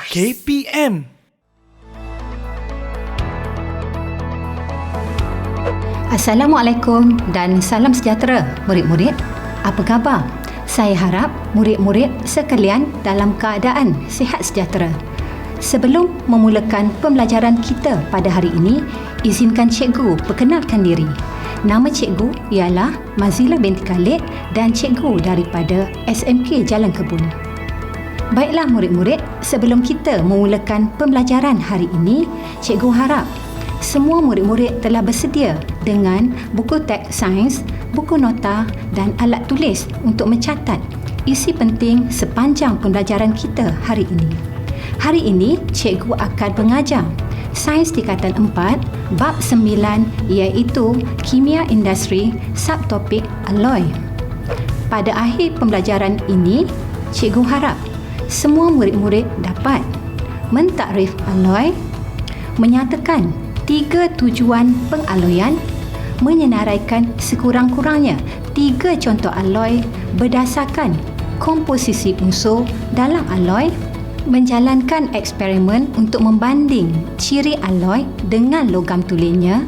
KPM. Assalamualaikum dan salam sejahtera murid-murid. Apa khabar? Saya harap murid-murid sekalian dalam keadaan sihat sejahtera. Sebelum memulakan pembelajaran kita pada hari ini, izinkan cikgu perkenalkan diri. Nama cikgu ialah Mazila binti Khalid dan cikgu daripada SMK Jalan Kebun. Baiklah murid-murid, sebelum kita memulakan pembelajaran hari ini, cikgu harap semua murid-murid telah bersedia dengan buku teks sains, buku nota dan alat tulis untuk mencatat isi penting sepanjang pembelajaran kita hari ini. Hari ini, cikgu akan mengajar Sains Tingkatan 4, Bab 9 iaitu Kimia Industri, subtopik alloy. Pada akhir pembelajaran ini, cikgu harap semua murid-murid dapat mentakrif alloy, menyatakan 3 tujuan pengaloyan, menyenaraikan sekurang-kurangnya 3 contoh alloy berdasarkan komposisi unsur dalam alloy, menjalankan eksperimen untuk membanding ciri alloy dengan logam tulennya,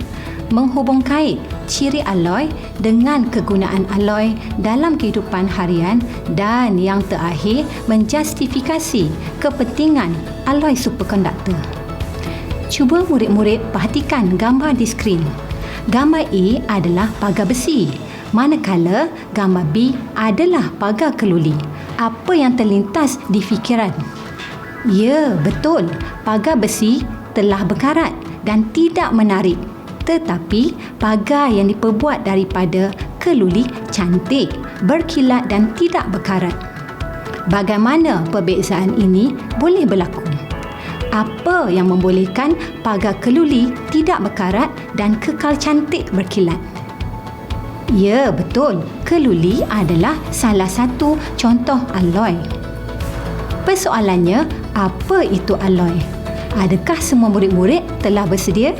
menghubungkait ciri alloy dengan kegunaan alloy dalam kehidupan harian dan yang terakhir menjustifikasi kepentingan alloy superkonduktor. Cuba murid-murid perhatikan gambar di skrin. Gambar A adalah pagar besi, manakala gambar B adalah pagar keluli. Apa yang terlintas di fikiran? Ya, betul. Pagar besi telah berkarat dan tidak menarik. Tetapi pagar yang diperbuat daripada keluli cantik, berkilat dan tidak berkarat. Bagaimana perbezaan ini boleh berlaku? Apa yang membolehkan pagar keluli tidak berkarat dan kekal cantik berkilat? Ya, betul. Keluli adalah salah satu contoh alloy. Persoalannya, apa itu alloy? Adakah semua murid-murid telah bersedia?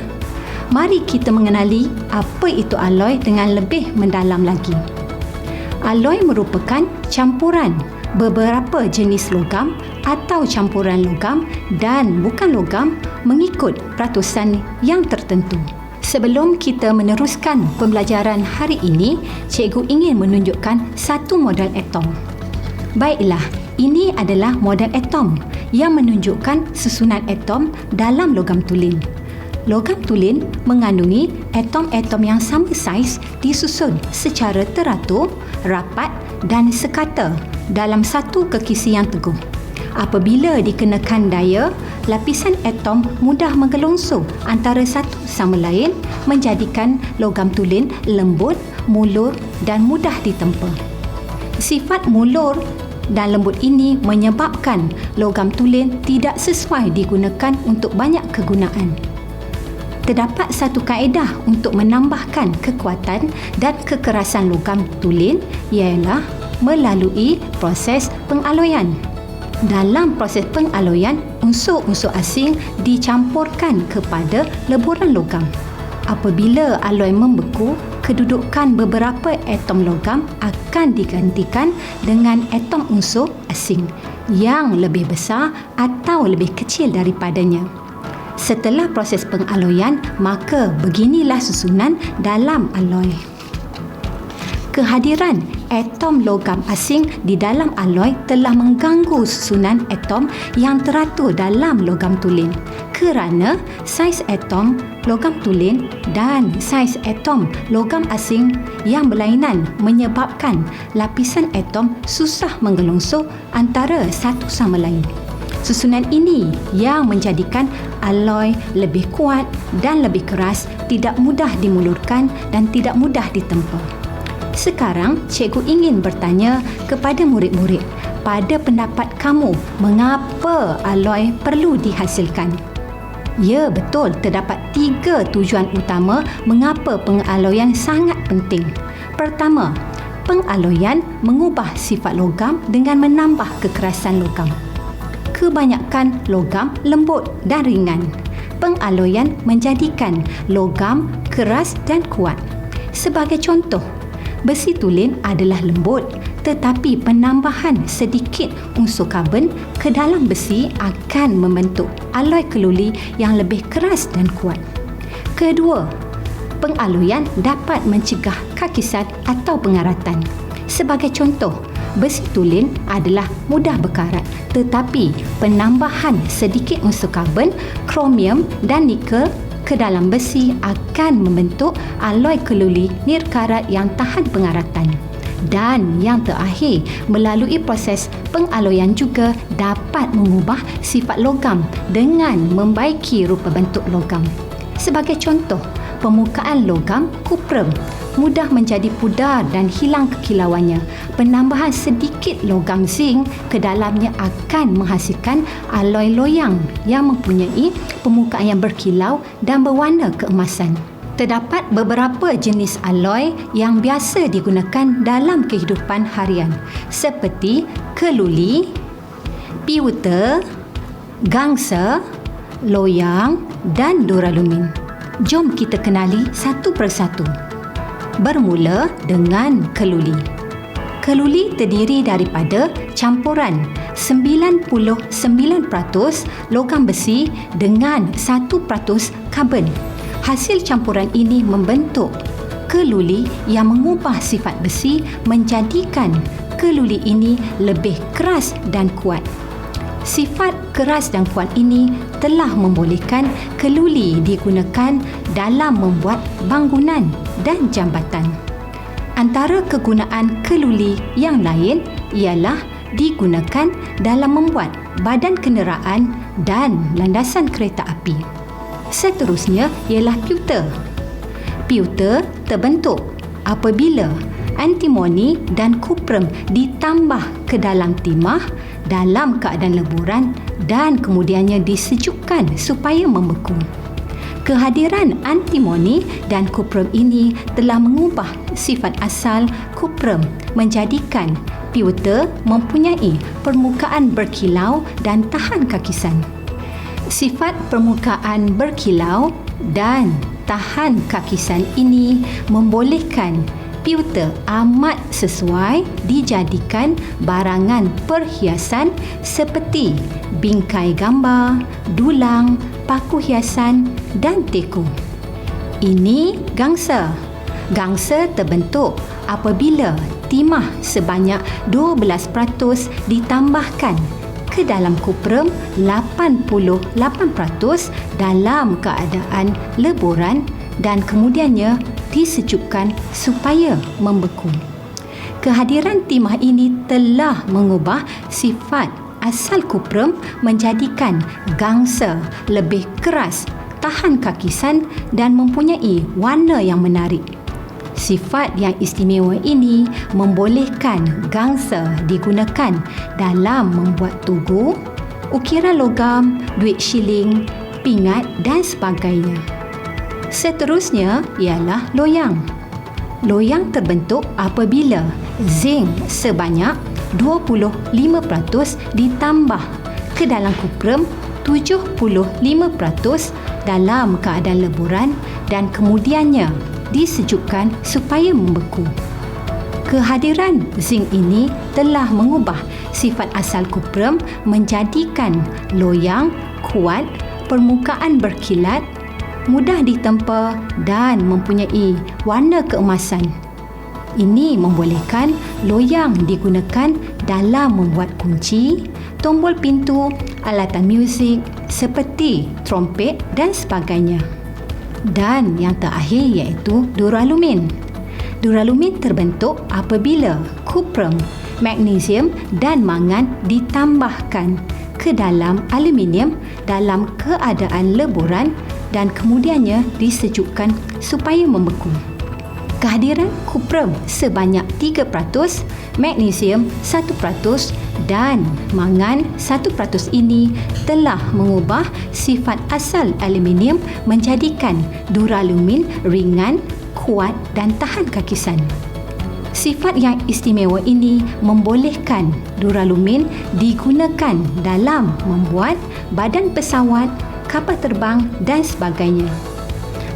Mari kita mengenali apa itu alloy dengan lebih mendalam lagi. Alloy merupakan campuran beberapa jenis logam atau campuran logam dan bukan logam mengikut peratusan yang tertentu. Sebelum kita meneruskan pembelajaran hari ini, cikgu ingin menunjukkan satu model atom. Baiklah, ini adalah model atom yang menunjukkan susunan atom dalam logam tulen. Logam tulen mengandungi atom-atom yang sama saiz disusun secara teratur, rapat dan sekata dalam satu kekisi yang teguh. Apabila dikenakan daya, lapisan atom mudah menggelongsor antara satu sama lain menjadikan logam tulen lembut, mulur dan mudah ditempa. Sifat mulur dan lembut ini menyebabkan logam tulen tidak sesuai digunakan untuk banyak kegunaan. Terdapat satu kaedah untuk menambahkan kekuatan dan kekerasan logam tulen ialah melalui proses pengaloyan. Dalam proses pengaloyan, unsur-unsur asing dicampurkan kepada leburan logam. Apabila alloy membeku, kedudukan beberapa atom logam akan digantikan dengan atom unsur asing yang lebih besar atau lebih kecil daripadanya. Setelah proses pengaloyan, maka beginilah susunan dalam alloy. Kehadiran atom logam asing di dalam alloy telah mengganggu susunan atom yang teratur dalam logam tulen kerana saiz atom logam tulen dan saiz atom logam asing yang berlainan menyebabkan lapisan atom susah menggelongsor antara satu sama lain. Susunan ini yang menjadikan alloy lebih kuat dan lebih keras, tidak mudah dimulurkan dan tidak mudah ditempa. Sekarang, cikgu ingin bertanya kepada murid-murid, pada pendapat kamu, mengapa alloy perlu dihasilkan? Ya, betul. Terdapat 3 tujuan utama mengapa pengaloyan sangat penting. Pertama, pengaloyan mengubah sifat logam dengan menambah kekerasan logam. Kebanyakan logam lembut dan ringan. Pengaloyan menjadikan logam keras dan kuat. Sebagai contoh, besi tulen adalah lembut tetapi penambahan sedikit unsur karbon ke dalam besi akan membentuk aloi keluli yang lebih keras dan kuat. Kedua, pengaloyan dapat mencegah kakisan atau pengaratan. Sebagai contoh, besi tulen adalah mudah berkarat, tetapi penambahan sedikit unsur karbon, kromium dan nikel ke dalam besi akan membentuk aloi keluli nirkarat yang tahan pengaratan. Dan yang terakhir, melalui proses pengaloyan juga dapat mengubah sifat logam dengan membaiki rupa bentuk logam. Sebagai contoh, permukaan logam kuprum mudah menjadi pudar dan hilang kekilauannya. Penambahan sedikit logam zinc ke dalamnya akan menghasilkan aloi loyang yang mempunyai permukaan yang berkilau dan berwarna keemasan. Terdapat beberapa jenis aloi yang biasa digunakan dalam kehidupan harian seperti keluli, piuter, gangsa, loyang dan duralumin. Jom kita kenali satu persatu. Bermula dengan keluli. Keluli terdiri daripada campuran 99% logam besi dengan 1% karbon. Hasil campuran ini membentuk keluli yang mengubah sifat besi menjadikan keluli ini lebih keras dan kuat. Sifat keras dan kuat ini telah membolehkan keluli digunakan dalam membuat bangunan dan jambatan. Antara kegunaan keluli yang lain ialah digunakan dalam membuat badan kenderaan dan landasan kereta api. Seterusnya ialah piuter. Piuter terbentuk apabila antimoni dan kuprum ditambah ke dalam timah dalam keadaan leburan dan kemudiannya disejukkan supaya membeku. Kehadiran antimoni dan kuprum ini telah mengubah sifat asal kuprum menjadikan piuter mempunyai permukaan berkilau dan tahan kakisan. Sifat permukaan berkilau dan tahan kakisan ini membolehkan piuter amat sesuai dijadikan barangan perhiasan seperti bingkai gambar, dulang, paku hiasan dan teko. Ini gangsa. Gangsa terbentuk apabila timah sebanyak 12% ditambahkan ke dalam kuprum 88% dalam keadaan leburan dan kemudiannya disejukkan supaya membeku. Kehadiran timah ini telah mengubah sifat asal kuprum menjadikan gangsa lebih keras, tahan kakisan dan mempunyai warna yang menarik. Sifat yang istimewa ini membolehkan gangsa digunakan dalam membuat tugu, ukiran logam, duit shilling, pingat dan sebagainya. Seterusnya ialah loyang. Loyang terbentuk apabila zinc sebanyak 25% ditambah ke dalam kuprum 75% dalam keadaan leburan dan kemudiannya disejukkan supaya membeku. Kehadiran zinc ini telah mengubah sifat asal kuprum menjadikan loyang, kuat, permukaan berkilat, mudah ditempa dan mempunyai warna keemasan. Ini membolehkan loyang digunakan dalam membuat kunci, tombol pintu, alatan muzik seperti trompet dan sebagainya. Dan yang terakhir iaitu duralumin. Duralumin terbentuk apabila kuprum, magnesium dan mangan ditambahkan ke dalam aluminium dalam keadaan leburan dan kemudiannya disejukkan supaya membeku. Kehadiran kuprum sebanyak 3%, magnesium 1% dan mangan 1% ini telah mengubah sifat asal aluminium menjadikan duralumin ringan, kuat dan tahan kakisan. Sifat yang istimewa ini membolehkan duralumin digunakan dalam membuat badan pesawat, kapal terbang dan sebagainya.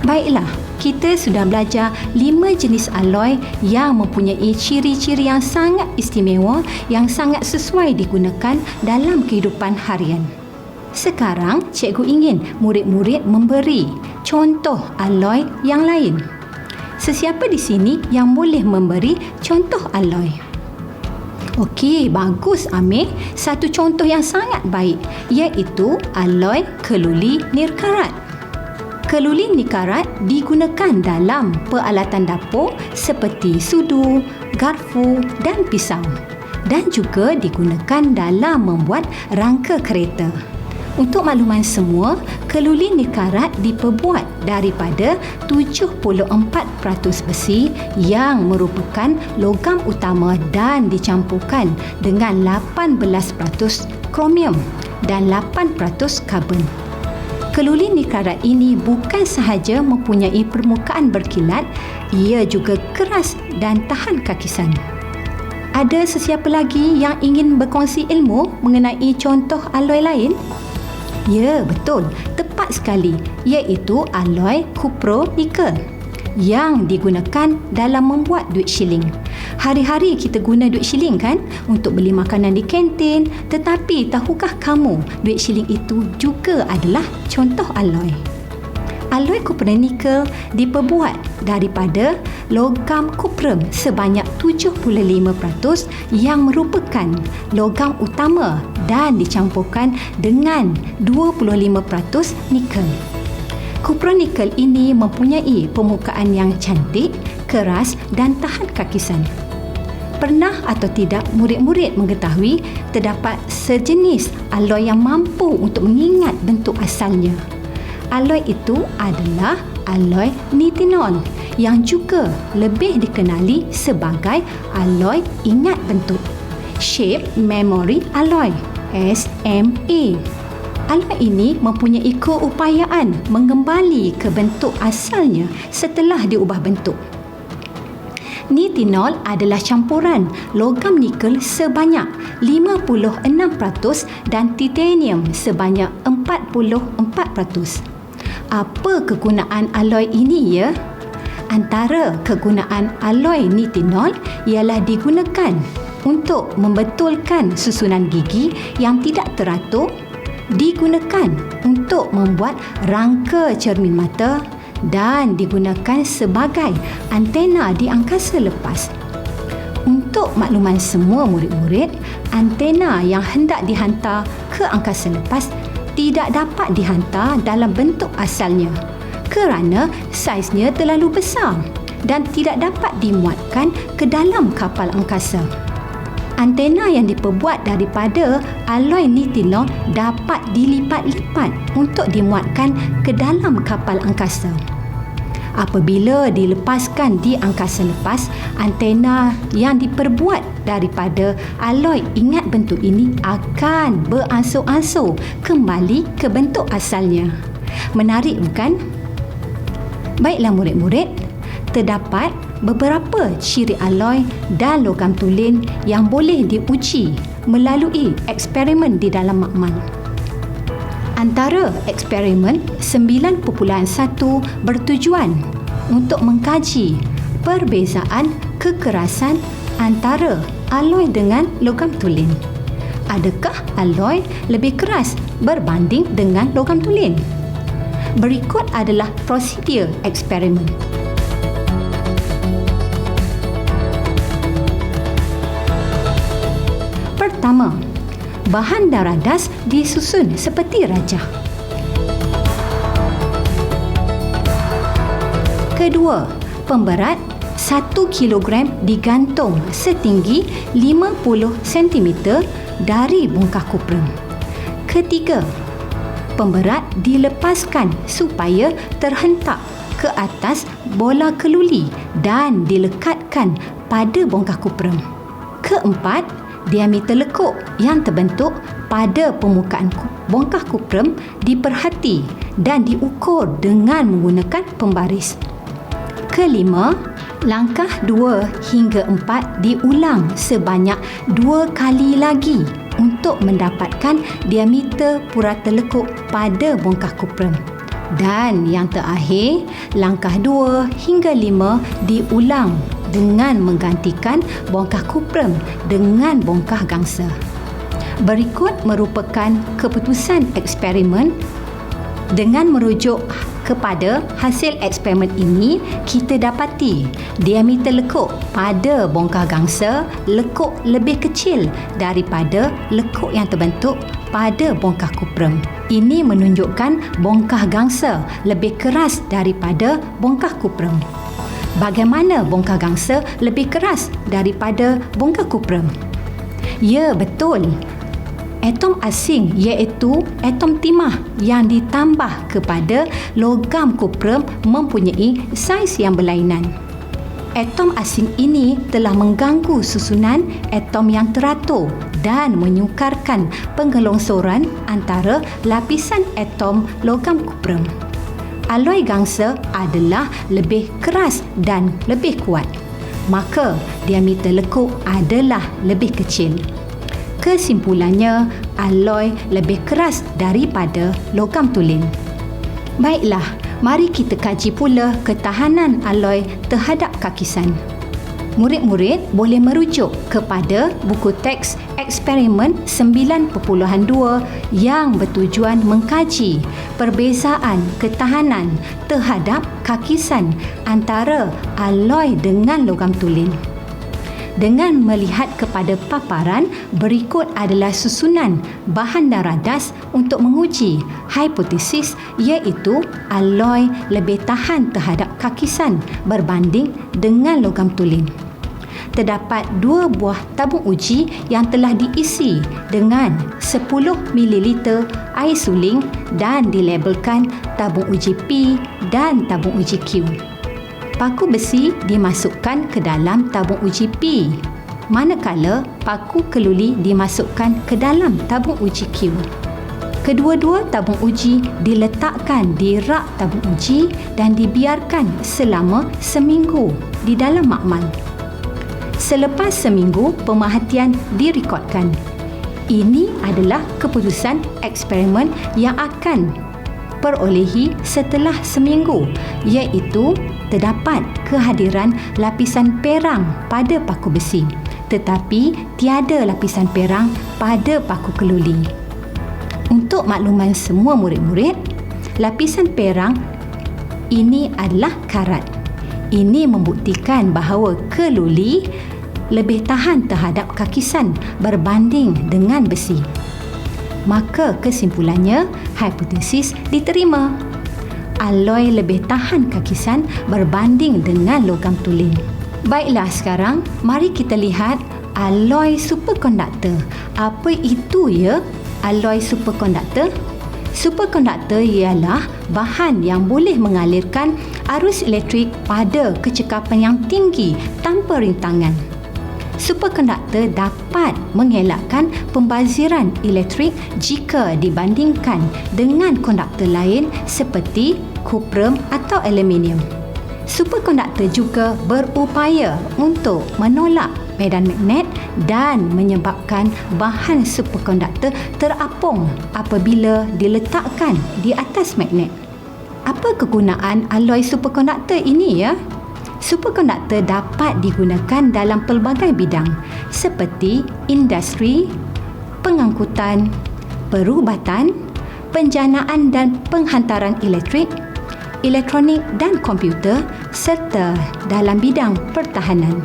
Baiklah, kita sudah belajar 5 jenis alloy yang mempunyai ciri-ciri yang sangat istimewa yang sangat sesuai digunakan dalam kehidupan harian. Sekarang, cikgu ingin murid-murid memberi contoh alloy yang lain. Sesiapa di sini yang boleh memberi contoh alloy? Okey, bagus Amir. Satu contoh yang sangat baik iaitu alloy keluli nikarat. Keluli nikarat digunakan dalam peralatan dapur seperti sudu, garpu dan pisau dan juga digunakan dalam membuat rangka kereta. Untuk makluman semua, keluli nikarat diperbuat daripada 74% besi yang merupakan logam utama dan dicampurkan dengan 18% kromium dan 8% karbon. Keluli nikarat ini bukan sahaja mempunyai permukaan berkilat, ia juga keras dan tahan kakisan. Ada sesiapa lagi yang ingin berkongsi ilmu mengenai contoh alloy lain? Ya, betul. Tepat sekali. Iaitu alloy kupro-nikel yang digunakan dalam membuat duit shilling. Hari-hari kita guna duit shilling kan untuk beli makanan di kantin. Tetapi tahukah kamu duit shilling itu juga adalah contoh alloy? Alloy kupro-nikel diperbuat daripada logam kuprum sebanyak 75% yang merupakan logam utama dan dicampurkan dengan 25% nikel. Kupro-nikel ini mempunyai permukaan yang cantik, keras dan tahan kakisan. Pernah atau tidak murid-murid mengetahui terdapat sejenis alloy yang mampu untuk mengingat bentuk asalnya? Alloy itu adalah alloy nitinol yang juga lebih dikenali sebagai alloy ingat bentuk. Shape Memory Alloy SMA. Alloy ini mempunyai keupayaan mengembali ke bentuk asalnya setelah diubah bentuk. Nitinol adalah campuran logam nikel sebanyak 56% dan titanium sebanyak 44%. Apa kegunaan alloy ini ya? Antara kegunaan alloy nitinol ialah digunakan untuk membetulkan susunan gigi yang tidak teratur, digunakan untuk membuat rangka cermin mata dan digunakan sebagai antena di angkasa lepas. Untuk makluman semua murid-murid, antena yang hendak dihantar ke angkasa lepas tidak dapat dihantar dalam bentuk asalnya kerana saiznya terlalu besar dan tidak dapat dimuatkan ke dalam kapal angkasa. Antena yang diperbuat daripada alloy nitinol dapat dilipat-lipat untuk dimuatkan ke dalam kapal angkasa. Apabila dilepaskan di angkasa lepas, antena yang diperbuat daripada alloy ingat bentuk ini akan beransur-ansur kembali ke bentuk asalnya. Menarik bukan? Baiklah murid-murid, terdapat beberapa ciri alloy dan logam tulen yang boleh diuji melalui eksperimen di dalam makmal. Antara eksperimen 9.1 bertujuan untuk mengkaji perbezaan kekerasan antara alloy dengan logam tulen. Adakah alloy lebih keras berbanding dengan logam tulen? Berikut adalah prosedur eksperimen. Pertama, bahan dan radas disusun seperti rajah. Kedua, pemberat 1 kilogram digantung setinggi 50 cm dari bongkah kuprum. Ketiga, pemberat dilepaskan supaya terhentak ke atas bola keluli dan dilekatkan pada bongkah kuprum. Keempat, diameter lekuk yang terbentuk pada permukaan bongkah kuprum diperhati dan diukur dengan menggunakan pembaris. Kelima, langkah 2 hingga 4 diulang sebanyak 2 kali lagi untuk mendapatkan diameter purata lekuk pada bongkah kuprum. Dan yang terakhir, langkah 2 hingga 5 diulang dengan menggantikan bongkah kuprum dengan bongkah gangsa. Berikut merupakan keputusan eksperimen. Dengan merujuk kepada hasil eksperimen ini, kita dapati diameter lekuk pada bongkah gangsa lekuk lebih kecil daripada lekuk yang terbentuk pada bongkah kuprum. Ini menunjukkan bongkah gangsa lebih keras daripada bongkah kuprum. Bagaimana bongkah gangsa lebih keras daripada bongkah kuprum? Ya, betul. Atom asing iaitu atom timah yang ditambah kepada logam kuprum mempunyai saiz yang berlainan. Atom asing ini telah mengganggu susunan atom yang teratur dan menyukarkan penggelongsoran antara lapisan atom logam kuprum. Aloi gangsa adalah lebih keras dan lebih kuat, maka diameter lekuk adalah lebih kecil. Kesimpulannya, aloi lebih keras daripada logam tulen. Baiklah, mari kita kaji pula ketahanan aloi terhadap kakisan. Murid-murid boleh merujuk kepada buku teks eksperimen 9.2 yang bertujuan mengkaji perbezaan ketahanan terhadap kakisan antara aloi dengan logam tulen. Dengan melihat kepada paparan, berikut adalah susunan bahan dan radas untuk menguji hipotesis iaitu aloi lebih tahan terhadap kakisan berbanding dengan logam tulen. Terdapat 2 buah tabung uji yang telah diisi dengan 10 ml air suling dan dilabelkan tabung uji P dan tabung uji Q. Paku besi dimasukkan ke dalam tabung uji P, manakala paku keluli dimasukkan ke dalam tabung uji Q. Kedua-dua tabung uji diletakkan di rak tabung uji dan dibiarkan selama seminggu di dalam makmal. Selepas seminggu, pemerhatian direkodkan. Ini adalah keputusan eksperimen yang akan perolehi setelah seminggu, iaitu terdapat kehadiran lapisan perang pada paku besi, tetapi tiada lapisan perang pada paku keluli. Untuk makluman semua murid-murid, lapisan perang ini adalah karat. Ini membuktikan bahawa keluli lebih tahan terhadap kakisan berbanding dengan besi. Maka kesimpulannya, hipotesis diterima. Aloi lebih tahan kakisan berbanding dengan logam tulen. Baiklah, sekarang mari kita lihat aloi superkonduktor. Apa itu ya aloi superkonduktor? Superkonduktor ialah bahan yang boleh mengalirkan arus elektrik pada kecekapan yang tinggi tanpa rintangan. Superkonduktor dapat mengelakkan pembaziran elektrik jika dibandingkan dengan konduktor lain seperti kuprum atau aluminium. Superkonduktor juga berupaya untuk menolak medan magnet dan menyebabkan bahan superkonduktor terapung apabila diletakkan di atas magnet. Apa kegunaan aloi superkonduktor ini ya? Superkonduktor dapat digunakan dalam pelbagai bidang seperti industri, pengangkutan, perubatan, penjanaan dan penghantaran elektrik, elektronik dan komputer serta dalam bidang pertahanan.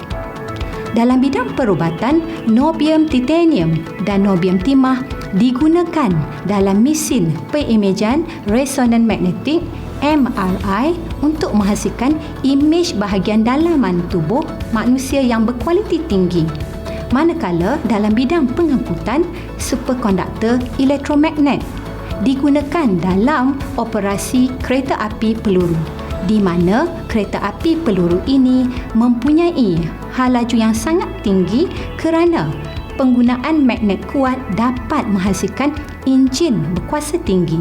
Dalam bidang perubatan, niobium titanium dan niobium timah digunakan dalam mesin pengimejan resonan magnetik MRI untuk menghasilkan imej bahagian dalaman tubuh manusia yang berkualiti tinggi. Manakala dalam bidang pengangkutan, superkonduktor elektromagnet digunakan dalam operasi kereta api peluru, di mana kereta api peluru ini mempunyai laju yang sangat tinggi kerana penggunaan magnet kuat dapat menghasilkan enjin berkuasa tinggi.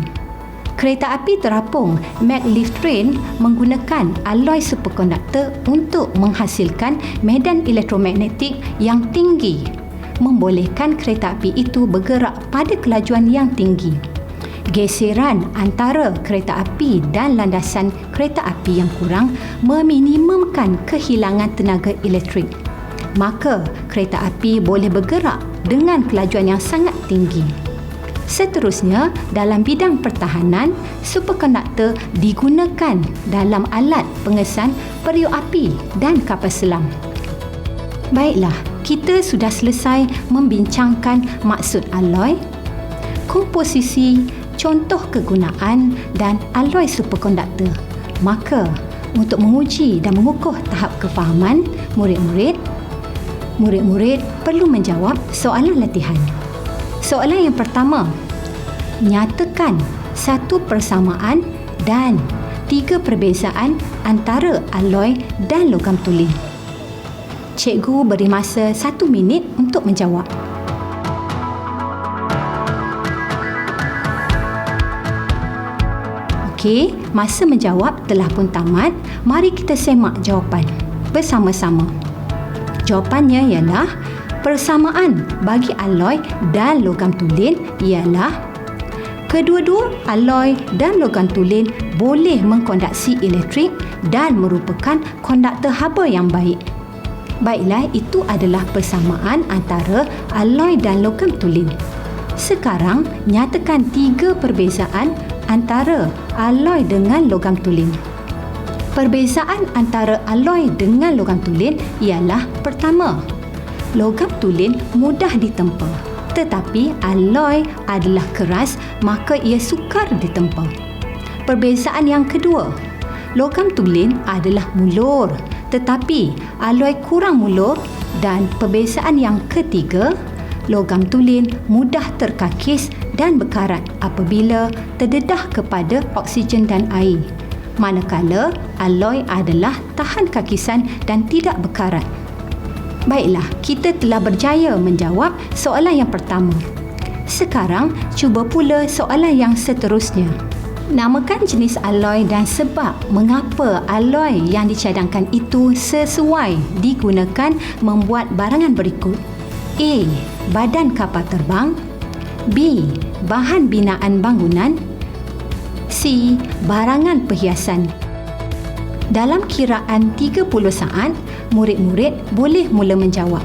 Kereta api terapung maglev train menggunakan aloi superkonduktor untuk menghasilkan medan elektromagnetik yang tinggi, membolehkan kereta api itu bergerak pada kelajuan yang tinggi. Geseran antara kereta api dan landasan kereta api yang kurang meminimumkan kehilangan tenaga elektrik. Maka kereta api boleh bergerak dengan kelajuan yang sangat tinggi. Seterusnya, dalam bidang pertahanan, superkonduktor digunakan dalam alat pengesan periuk api dan kapal selam. Baiklah, kita sudah selesai membincangkan maksud alloy, komposisi, contoh kegunaan dan alloy superkonduktor. Maka, untuk menguji dan mengukuh tahap kefahaman murid-murid perlu menjawab soalan latihan. Soalan yang pertama, nyatakan satu persamaan dan 3 perbezaan antara alloy dan logam tulen. Cikgu beri masa 1 minit untuk menjawab. Okey, masa menjawab telah pun tamat. Mari kita semak jawapan bersama-sama. Jawapannya ialah persamaan bagi alloy dan logam tulen ialah kedua-dua alloy dan logam tulen boleh mengkonduksi elektrik dan merupakan konduktor haba yang baik. Baiklah, itu adalah persamaan antara alloy dan logam tulen. Sekarang, nyatakan 3 perbezaan antara alloy dengan logam tulen. Perbezaan antara alloy dengan logam tulen ialah pertama, logam tulen mudah ditempa, tetapi alloy adalah keras, maka ia sukar ditempa. Perbezaan yang kedua, logam tulen adalah mulur, tetapi alloy kurang mulur. Dan perbezaan yang ketiga, logam tulen mudah terkakis dan berkarat apabila terdedah kepada oksigen dan air, manakala alloy adalah tahan kakisan dan tidak berkarat. Baiklah, kita telah berjaya menjawab soalan yang pertama. Sekarang, cuba pula soalan yang seterusnya. Namakan jenis alloy dan sebab mengapa alloy yang dicadangkan itu sesuai digunakan membuat barangan berikut. A. Badan kapal terbang. B. Bahan binaan bangunan. C. Barangan perhiasan. Dalam kiraan 30 saat, murid-murid boleh mula menjawab.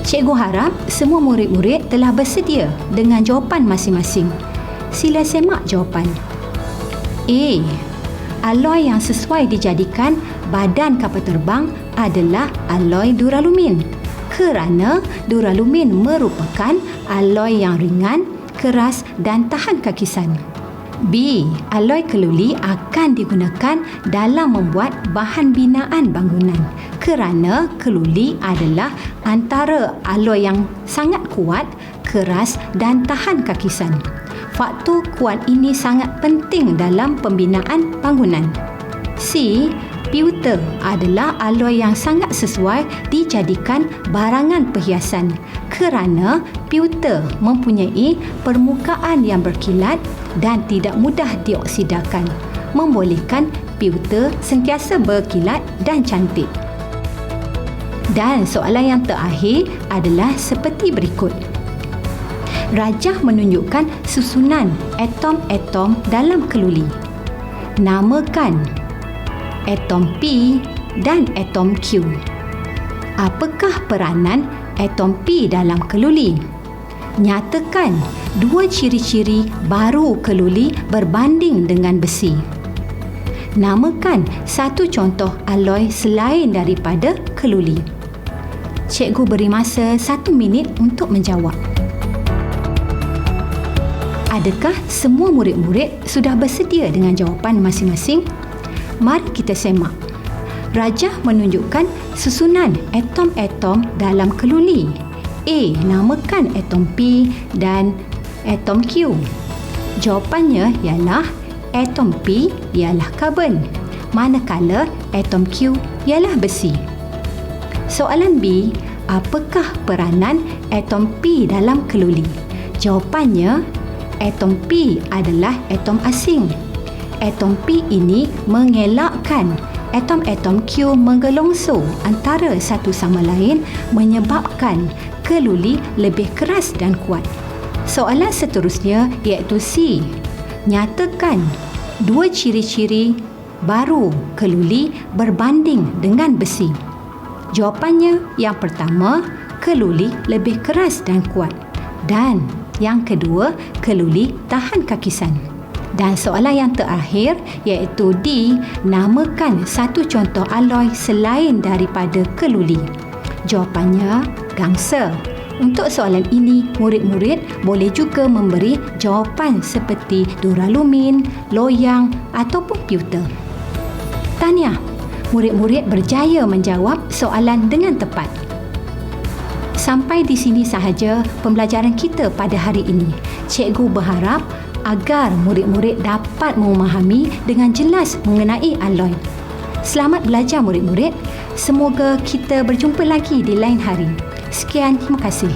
Cikgu harap semua murid-murid telah bersedia dengan jawapan masing-masing. Sila semak jawapan. A. Alloy yang sesuai dijadikan badan kapal terbang adalah alloy duralumin, kerana duralumin merupakan alloy yang ringan, keras dan tahan kakisan. B. Alloy keluli akan digunakan dalam membuat bahan binaan bangunan, kerana keluli adalah antara alloy yang sangat kuat, keras dan tahan kakisan. Faktor kuat ini sangat penting dalam pembinaan bangunan. C. Pewter adalah alloy yang sangat sesuai dijadikan barangan perhiasan, kerana pewter mempunyai permukaan yang berkilat dan tidak mudah dioksidakan, membolehkan pewter sentiasa berkilat dan cantik. Dan soalan yang terakhir adalah seperti berikut. Rajah menunjukkan susunan atom-atom dalam keluli. Namakan atom P dan atom Q. Apakah peranan atom P dalam keluli? Nyatakan 2 ciri-ciri baru keluli berbanding dengan besi. Namakan satu contoh alloy selain daripada keluli. Cikgu beri masa 1 minit untuk menjawab. Adakah semua murid-murid sudah bersedia dengan jawapan masing-masing? Mari kita semak. Rajah menunjukkan susunan atom-atom dalam keluli. A. Namakan atom P dan atom Q. Jawapannya ialah atom P ialah karbon, manakala atom Q ialah besi. Soalan B. Apakah peranan atom P dalam keluli? Jawapannya, atom P adalah atom asing. Atom P ini mengelakkan atom-atom Q menggelongso antara satu sama lain, menyebabkan keluli lebih keras dan kuat. Soalan seterusnya iaitu C. Nyatakan dua ciri-ciri baru keluli berbanding dengan besi. Jawapannya yang pertama, keluli lebih keras dan kuat. Dan yang kedua, keluli tahan kakisan. Dan soalan yang terakhir iaitu D. Namakan satu contoh alloy selain daripada keluli. Jawapannya gangsa. Untuk soalan ini, murid-murid boleh juga memberi jawapan seperti duralumin, loyang ataupun pewter. Tahniah, murid-murid berjaya menjawab soalan dengan tepat. Sampai di sini sahaja pembelajaran kita pada hari ini. Cikgu berharap agar murid-murid dapat memahami dengan jelas mengenai alloy. Selamat belajar murid-murid. Semoga kita berjumpa lagi di lain hari. Sekian, terima kasih.